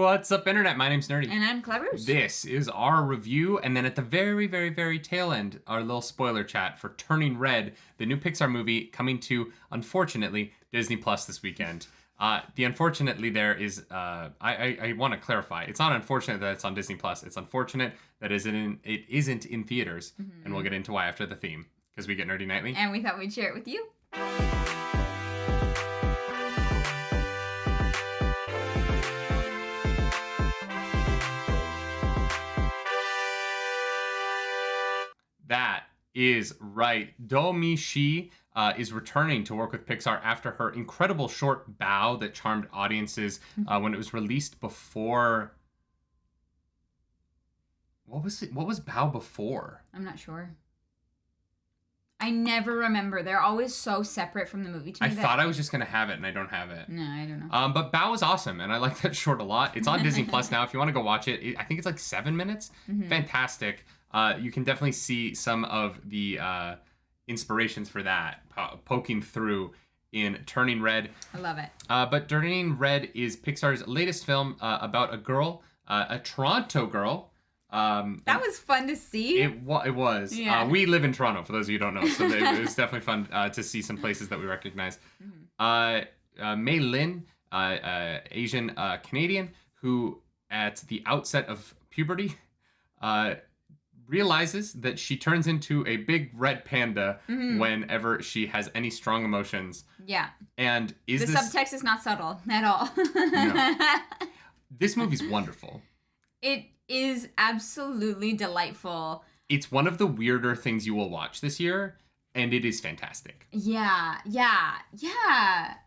What's up, Internet? My name's Nerdy. And I'm Clever's. This is our review, and then at the very, very, very tail end, our little spoiler chat for Turning Red, the new Pixar movie coming to, unfortunately, Disney Plus this weekend. The unfortunately there is, I want to clarify, it's not unfortunate that it's on Disney Plus. It's unfortunate that it isn't in theaters, and we'll get into why after the theme, because we get Nerdy Nightly. And we thought we'd share it with you. That is right. Do-Mi Shi is returning to work with Pixar after her incredible short Bao that charmed audiences when it was released before. What was it? What was Bao before? I'm not sure. I never remember. They're always so separate from the movie to me. I thought I was just going to have it, and I don't have it. No, I don't know. But Bao was awesome, and I like that short a lot. It's on Disney Plus now. If you want to go watch it, I think it's like 7 minutes. Fantastic. You can definitely see some of the inspirations for that poking through in Turning Red. I love it. But Turning Red is Pixar's latest film about a girl, a Toronto girl. That was fun to see. It was. Yeah. We live in Toronto, for those of you who don't know, so it was definitely fun to see some places that we recognize. Mei Lin, Asian Canadian, who at the outset of puberty realizes that she turns into a big red panda whenever she has any strong emotions. Yeah. And the subtext is not subtle at all. No. This movie's wonderful. It is absolutely delightful. It's one of the weirder things you will watch this year, and it is fantastic. Yeah.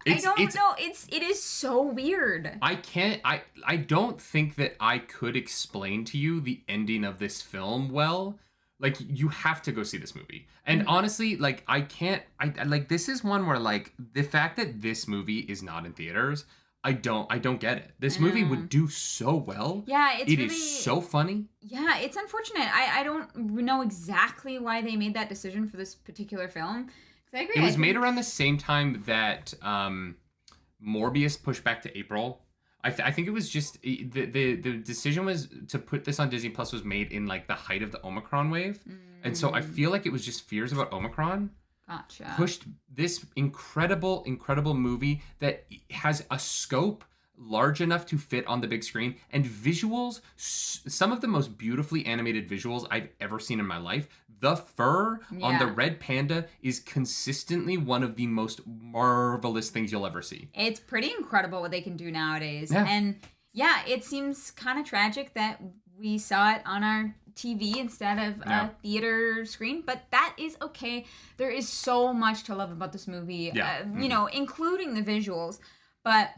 It is so weird. I don't think that I could explain to you the ending of this film well. Like, you have to go see this movie. And honestly, like, this is one where, like, the fact that this movie is not in theaters, I don't get it. This movie would do so well. Yeah, it really is so funny. Yeah, it's unfortunate. I don't know exactly why they made that decision for this particular film. 'Cause I agree. It was made around the same time that Morbius pushed back to April. I think it was just the decision was to put this on Disney Plus was made in like the height of the Omicron wave, and so I feel like it was just fears about Omicron. Gotcha. Pushed this incredible movie that has a scope large enough to fit on the big screen and visuals, some of the most beautifully animated visuals I've ever seen in my life. The fur on the red panda is consistently one of the most marvelous things you'll ever see. It's pretty incredible what they can do nowadays. Yeah. And yeah, it seems kind of tragic that we saw it on our TV instead of a theater screen, but that is okay. There is so much to love about this movie, you know, including the visuals. But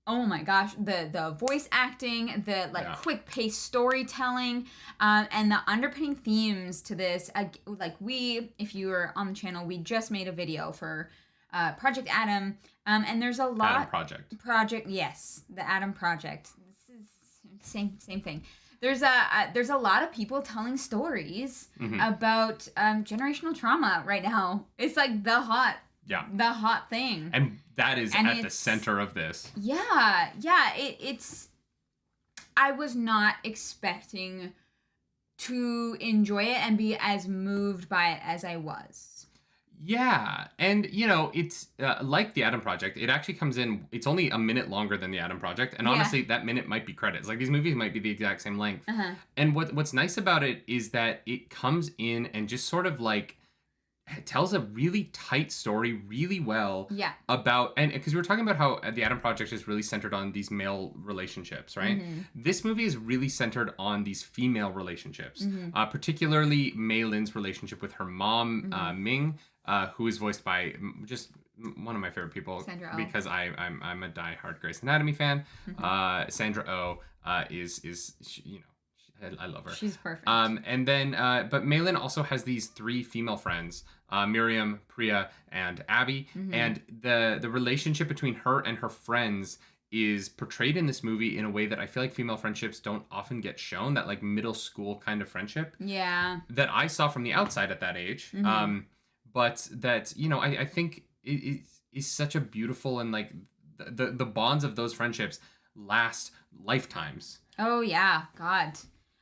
oh my gosh, the voice acting, the quick paced storytelling, and the underpinning themes to this. Like if you were on the channel, we just made a video for Project Adam, and there's a lot. Adam Project. Yes, the Adam Project. This is same thing. There's a lot of people telling stories about generational trauma right now. It's like the hot thing. And that is at the center of this. Yeah. It's. I was not expecting to enjoy it and be as moved by it as I was. Yeah, and you know, it's like the Adam Project. It actually comes in. It's only a minute longer than the Adam Project, and honestly, that minute might be credits. Like, these movies might be the exact same length. And what's nice about it is that it comes in and just sort of like tells a really tight story really well. Yeah. About, and because we were talking about how the Adam Project is really centered on these male relationships, right? This movie is really centered on these female relationships, particularly Mei Lin's relationship with her mom, Ming. Who is voiced by just one of my favorite people, Sandra Oh. because I'm a diehard Grey's Anatomy fan. Sandra Oh is you know, I love her. She's perfect. And then but Mei Lin also has these 3 female friends, Miriam, Priya, and Abby, and the relationship between her and her friends is portrayed in this movie in a way that I feel like female friendships don't often get shown. That like middle school kind of friendship. Yeah. That I saw from the outside at that age. But that, you know, I think it is such a beautiful and like the bonds of those friendships last lifetimes. Oh yeah, God.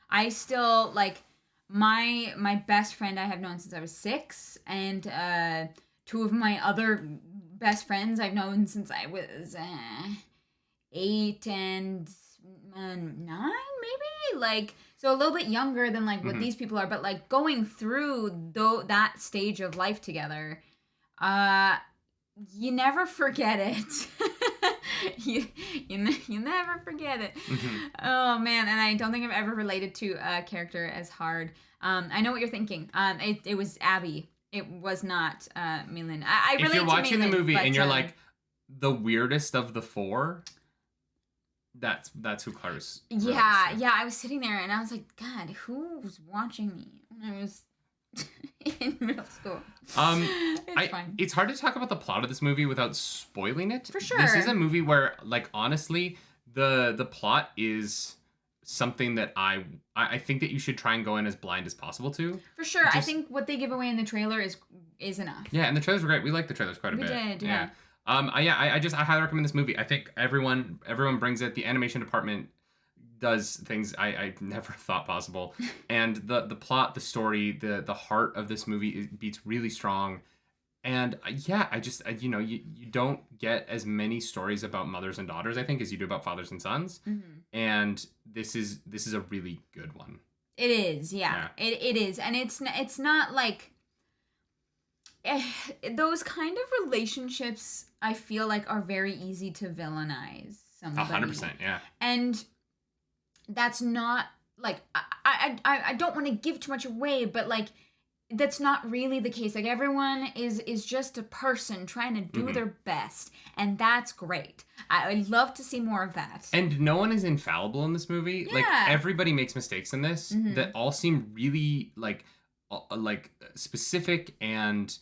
I still like my best friend I have known since I was 6, and two of my other best friends I've known since I was 8 and 9 maybe, like, so a little bit younger than like what these people are, but like going through that stage of life together, you never forget it. you never forget it. Oh man, and I don't think I've ever related to a character as hard. I know what you're thinking. It was Abby. It was not Malin. I relate to Malin. If you're watching the movie and you're like the weirdest of the 4, that's who Claire's. Yeah. I was sitting there and I was like, God, who was watching me when I was in middle school? It's hard to talk about the plot of this movie without spoiling it. For sure. This is a movie where, like, honestly, the plot is something that I think that you should try and go in as blind as possible to. For sure. I think what they give away in the trailer is enough. Yeah, and the trailers were great. We liked the trailers quite a bit. We did, yeah. I highly recommend this movie. I think everyone brings it. The animation department does things I never thought possible, and the plot, the story, the heart of this movie beats really strong. And you don't get as many stories about mothers and daughters, I think, as you do about fathers and sons. And this is a really good one. It is, yeah. It is, and it's not like those kind of relationships. I feel like are very easy to villainize somebody. 100%, yeah. And that's not like I don't want to give too much away, but like that's not really the case. Like everyone is just a person trying to do their best, and that's great. I'd love to see more of that. And no one is infallible in this movie. Yeah. Like everybody makes mistakes in this that all seem really like specific and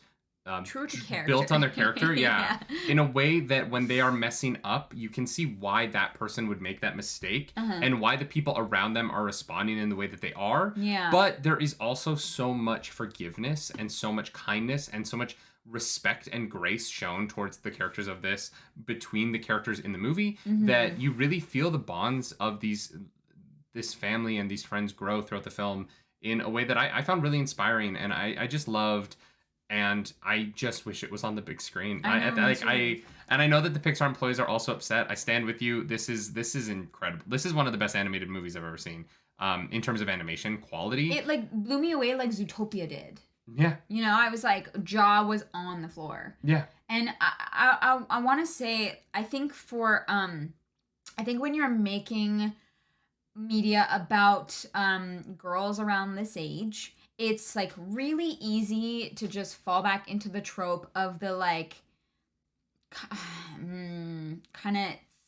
true to character, built on their character. Yeah. In a way that when they are messing up, you can see why that person would make that mistake and why the people around them are responding in the way that they are. Yeah. But there is also so much forgiveness and so much kindness and so much respect and grace shown towards the characters of this between the characters in the movie that you really feel the bonds of this family and these friends grow throughout the film in a way that I found really inspiring, and I just loved. And I just wish it was on the big screen. I know that the Pixar employees are also upset. I stand with you. This is incredible. This is one of the best animated movies I've ever seen. In terms of animation quality, it like blew me away like Zootopia did. Yeah. You know, I was like, jaw was on the floor. Yeah. And I want to say, I think when you're making media about girls around this age, it's like really easy to just fall back into the trope of the like kind of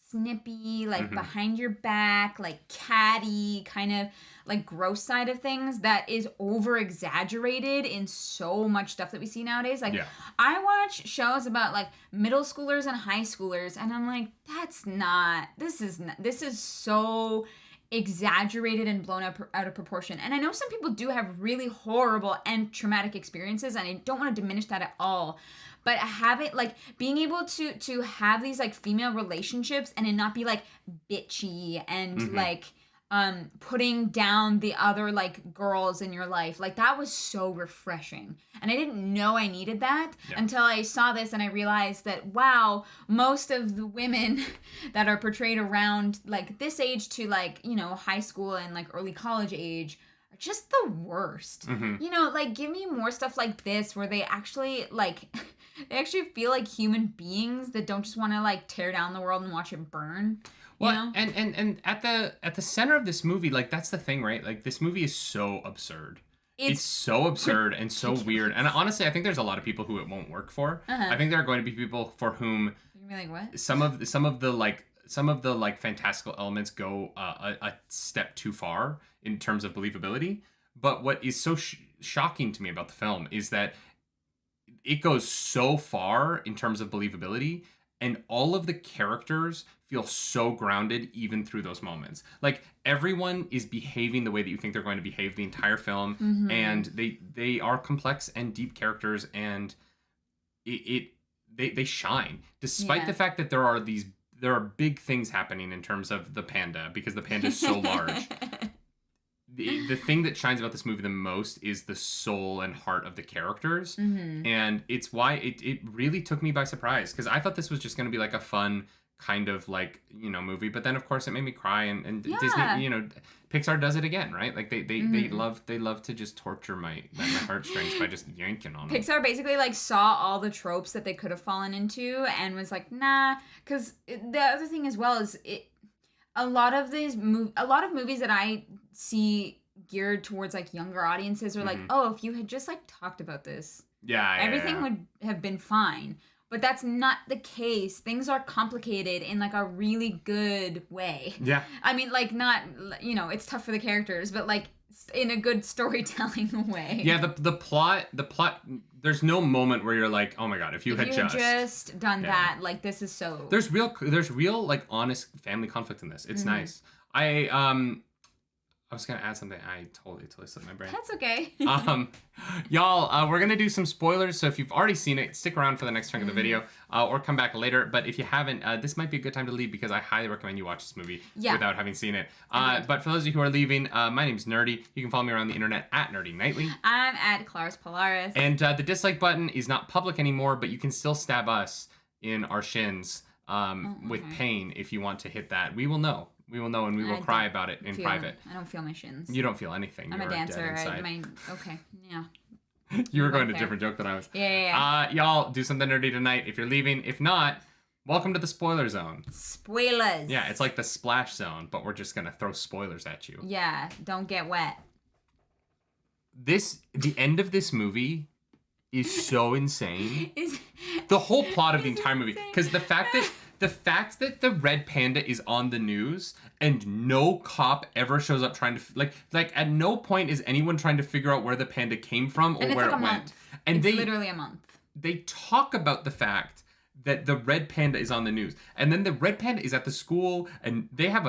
snippy, like behind your back, like catty, kind of like gross side of things that is over exaggerated in so much stuff that we see nowadays. Like I watch shows about like middle schoolers and high schoolers, and I'm like, this is so exaggerated and blown out of proportion. And I know some people do have really horrible and traumatic experiences, and I don't want to diminish that at all, but being able to have these like female relationships and it not be like bitchy and like putting down the other like girls in your life, like that was so refreshing. And I didn't know I needed that until I saw this, and I realized that wow, most of the women that are portrayed around like this age to like, you know, high school and like early college age are just the worst. You know, like give me more stuff like this where they actually like they actually feel like human beings that don't just want to like tear down the world and watch it burn. Well, and at the center of this movie, like that's the thing, right? Like this movie is so absurd. It's so absurd and so weird. And honestly, I think there's a lot of people who it won't work for. I think there are going to be people for whom you're like, what? Some of the like fantastical elements go a step too far in terms of believability. But what is so shocking to me about the film is that it goes so far in terms of believability, and all of the characters feel so grounded even through those moments. Like everyone is behaving the way that you think they're going to behave the entire film, and they are complex and deep characters, and they shine despite the fact that there are these there are big things happening in terms of the panda because the panda is so large. The thing that shines about this movie the most is the soul and heart of the characters. Mm-hmm. And it's why it really took me by surprise because I thought this was just going to be like a fun kind of like, movie. But then, of course, it made me cry. And Yeah. Disney, Pixar does it again, right? Like they love to just torture my heartstrings by just yanking on them. Pixar basically like saw all the tropes that they could have fallen into and was like, nah. Because the other thing as well is a lot of movies that I see geared towards like younger audiences are like, oh, if you had just like talked about this, everything would have been fine. But that's not the case. Things are complicated in like a really good way. Yeah. I mean, like not, it's tough for the characters, but like in a good storytelling way. Yeah, the plot, there's no moment where you're like, oh my god, if you had just done that, like this is so... There's real like honest family conflict in this. It's nice. I was gonna add something. I totally slipped my brain. That's okay. Y'all, we're gonna do some spoilers. So if you've already seen it, stick around for the next chunk of the video, or come back later. But if you haven't, this might be a good time to leave because I highly recommend you watch this movie without having seen it. But for those of you who are leaving, my name's Nerdy. You can follow me around the internet at Nerdy Nightly. I'm at Claris Polaris. And the dislike button is not public anymore, but you can still stab us in our shins with pain if you want to hit that. We will know. We will know, and we will cry about it in private. I don't feel my shins. You don't feel anything. I'm a dancer. Okay, yeah. You were going to a different joke than I was. Yeah. Y'all, do something nerdy tonight if you're leaving. If not, welcome to the spoiler zone. Spoilers. Yeah, it's like the splash zone, but we're just going to throw spoilers at you. Yeah, don't get wet. The end of this movie is so insane. The whole plot of the entire movie. Because the fact that the red panda is on the news and no cop ever shows up trying to like at no point is anyone trying to figure out where the panda came from or where it went. And it's literally a month. They talk about the fact that the red panda is on the news, and then the red panda is at the school, and they have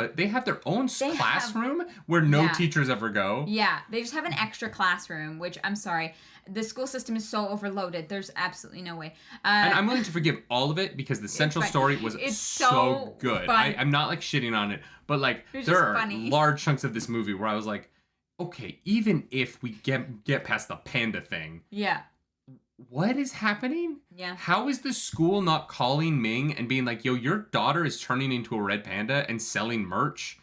their own classroom where no teachers ever go. Yeah, they just have an extra classroom, which I'm sorry. The school system is so overloaded. There's absolutely no way. And I'm willing to forgive all of it because the central story was so good. I'm not like shitting on it, but like there are large chunks of this movie where I was like, okay, even if we get past the panda thing, what is happening? Yeah. How is the school not calling Ming and being like, yo, your daughter is turning into a red panda and selling merch?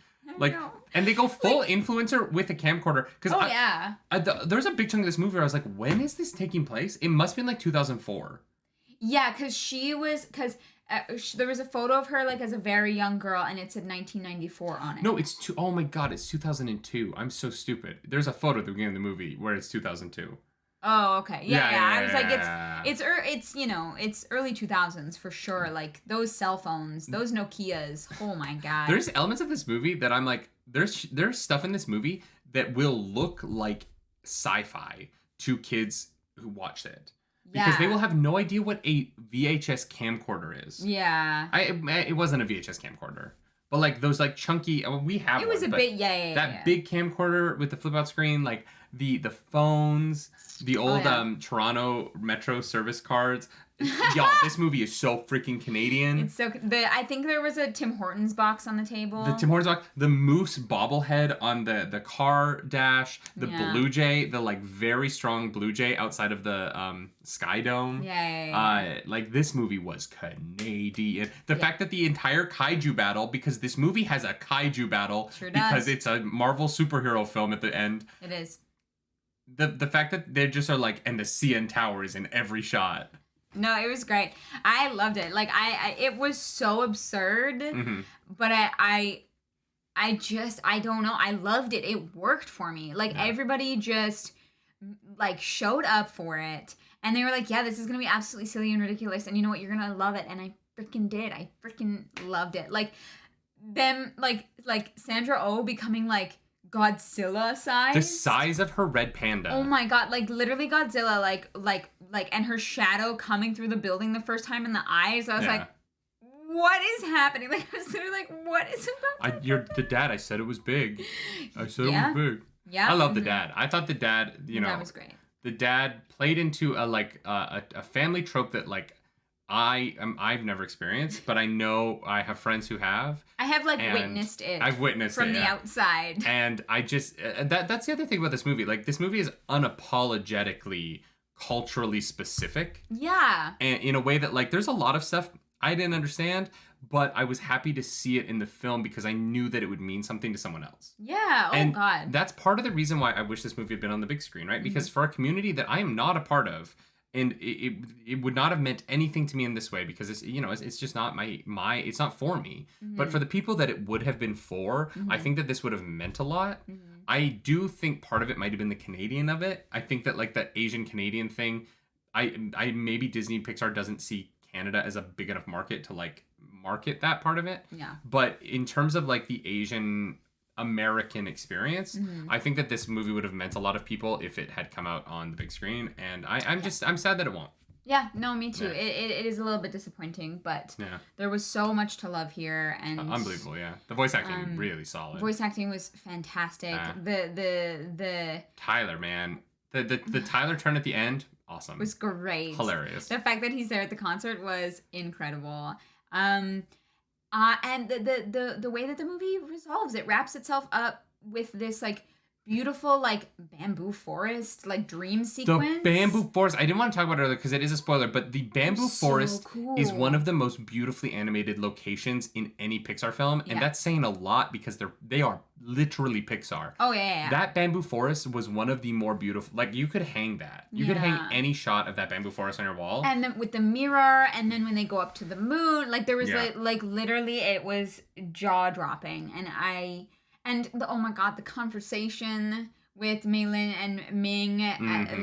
And they go full influencer with a camcorder. There's a big chunk of this movie where I was like, when is this taking place? It must be in like 2004. Yeah, because there was a photo of her like as a very young girl, and it said 1994 on it. No, oh my god, it's 2002. I'm so stupid. There's a photo at the beginning of the movie where it's 2002. Oh, okay. Yeah. I was like, it's early 2000s for sure. Like those cell phones, those Nokias. Oh my god. There's elements of this movie that I'm like, there's stuff in this movie that will look like sci-fi to kids who watch it. Because they will have no idea what a VHS camcorder is. Yeah. It wasn't a VHS camcorder. But like those like chunky, we have it was one, a bit, that big camcorder with the flip out screen, like the phones, the old Toronto Metro service cards. Y'all, this movie is so freaking Canadian. It's so... I think there was a Tim Hortons box on the table. The Tim Hortons box. The moose bobblehead on the car dash. The Blue Jay. The, like, very strong Blue Jay outside of the Sky Dome. Yeah. Like, this movie was Canadian. The fact that the entire kaiju battle, because this movie has a kaiju battle. Sure does. Because it's a Marvel superhero film at the end. It is. The fact that they just are like, and the CN Tower is in every shot. No, it was great. I loved it. Like it was so absurd, but I don't know. I loved it. It worked for me. Like everybody just like showed up for it, and they were like, "Yeah, this is gonna be absolutely silly and ridiculous, and you know what? You're gonna love it." And I freaking did. I freaking loved it. Like them, like Sandra Oh becoming like Godzilla size. The size of her red panda. Oh my god, like literally Godzilla, like, and her shadow coming through the building the first time in the eyes. I was like, what is happening? Like, I was literally like, what is about You're the dad. I said it was big. I said it was big. Yeah. I love the dad. I thought the dad, that was great. The dad played into a family trope that like I've never experienced, but I know I have friends who have. I have like witnessed it. I've witnessed from it the outside. And I just that's the other thing about this movie. Like this movie is unapologetically culturally specific. Yeah. And in a way that like there's a lot of stuff I didn't understand, but I was happy to see it in the film because I knew that it would mean something to someone else. Yeah. Oh, and God. That's part of the reason why I wish this movie had been on the big screen, right? Because for a community that I am not a part of, and it would not have meant anything to me in this way because it's just not my it's not for me. But for the people that it would have been for, I think that this would have meant a lot. I do think part of it might have been the Canadian of it. I think that like the Asian Canadian thing, I maybe Disney Pixar doesn't see Canada as a big enough market to like market that part of it. Yeah. But in terms of like the Asian American experience, I think that this movie would have meant a lot of people if it had come out on the big screen, and I'm sad that it won't. Yeah, no, me too. Yeah. It is a little bit disappointing, but Yeah. there was so much to love here, and Unbelievable, yeah. The voice acting really solid. voice acting was fantastic. Yeah. The Tyler, man, the Tyler turn at the end, awesome. was great. Hilarious. The fact that he's there at the concert was incredible. And the way that the movie resolves, it wraps itself up with this like beautiful like bamboo forest like dream sequence. The bamboo forest. I didn't want to talk about it earlier because it is a spoiler, but the bamboo forest is one of the most beautifully animated locations in any Pixar film, and that's saying a lot because they are literally Pixar. Oh yeah. That bamboo forest was one of the more beautiful. Like you could hang that. You could hang any shot of that bamboo forest on your wall. And then with the mirror, and then when they go up to the moon, like there was like literally it was jaw dropping, oh my God, the conversation with Meilin and Ming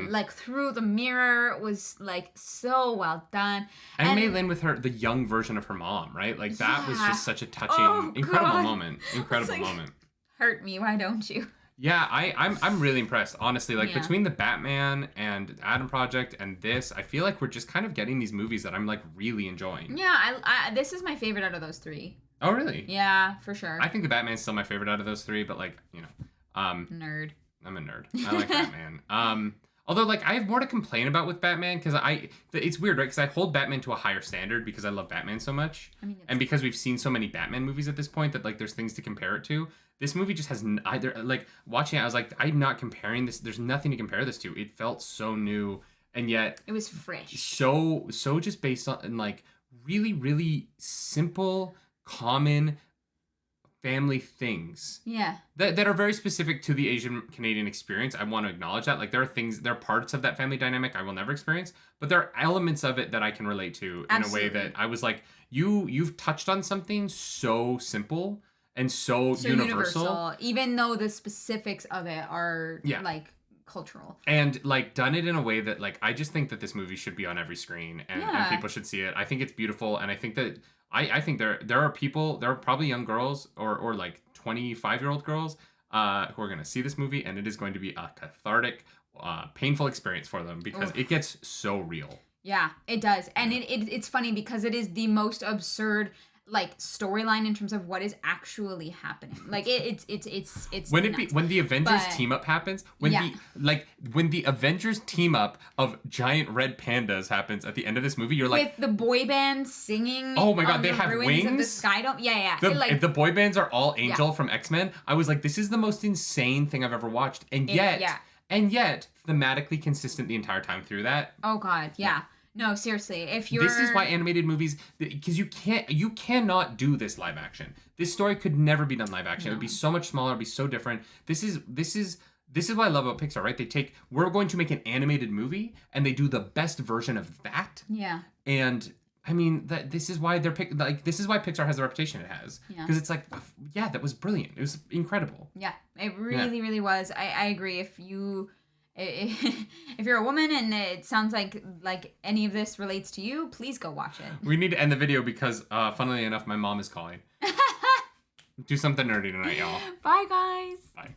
like through the mirror was like so well done. And Meilin with the young version of her mom, right? Like that was just such a touching, incredible moment. Incredible moment. Hurt me, why don't you? Yeah, I'm really impressed, honestly. Like between the Batman and Adam Project and this, I feel like we're just kind of getting these movies that I'm like really enjoying. Yeah, I this is my favorite out of those three. Oh really? Yeah, for sure. I think the Batman's still my favorite out of those three, but like nerd. I'm a nerd. I like Batman. Although like I have more to complain about with Batman because it's weird, right? Because I hold Batman to a higher standard because I love Batman so much, and because we've seen so many Batman movies at this point that like there's things to compare it to. This movie just has either like watching it, I was like, I'm not comparing this. There's nothing to compare this to. It felt so new, and yet it was fresh. So just based on like really really simple, common family things. Yeah. That are very specific to the Asian Canadian experience. I want to acknowledge that. Like there are parts of that family dynamic I will never experience, but there are elements of it that I can relate to in a way that I was like, you've touched on something so simple and so universal, even though the specifics of it are like cultural, and like done it in a way that like I just think that this movie should be on every screen and people should see it. I think it's beautiful, and I think that I think there are people, there are probably young girls or like 25-year-old girls who are going to see this movie, and it is going to be a cathartic, painful experience for them because it gets so real. Yeah, it does. And it's funny because it is the most absurd like storyline in terms of what is actually happening. Like it's when the Avengers team up happens, when the Avengers team up of giant red pandas happens at the end of this movie, you're like, with the boy band singing. Oh my God, they have wings. Of the Sky Dome. Yeah. The boy bands are all Angel from X-Men. I was like, this is the most insane thing I've ever watched, and yet thematically consistent the entire time through that. Oh God, yeah. No, seriously. If you're This is why animated movies, because you cannot do this live action. This story could never be done live action. No. It would be so much smaller, it'd be so different. This is what I love about Pixar, right? We're going to make an animated movie and they do the best version of that. Yeah. And I mean, this is why this is why Pixar has the reputation it has. Yeah. Because it's like, yeah, that was brilliant. It was incredible. Yeah, it really was. I agree. If you're a woman and it sounds like any of this relates to you, please go watch it. We need to end the video because, funnily enough, my mom is calling. Do something nerdy tonight, y'all. Bye, guys. Bye.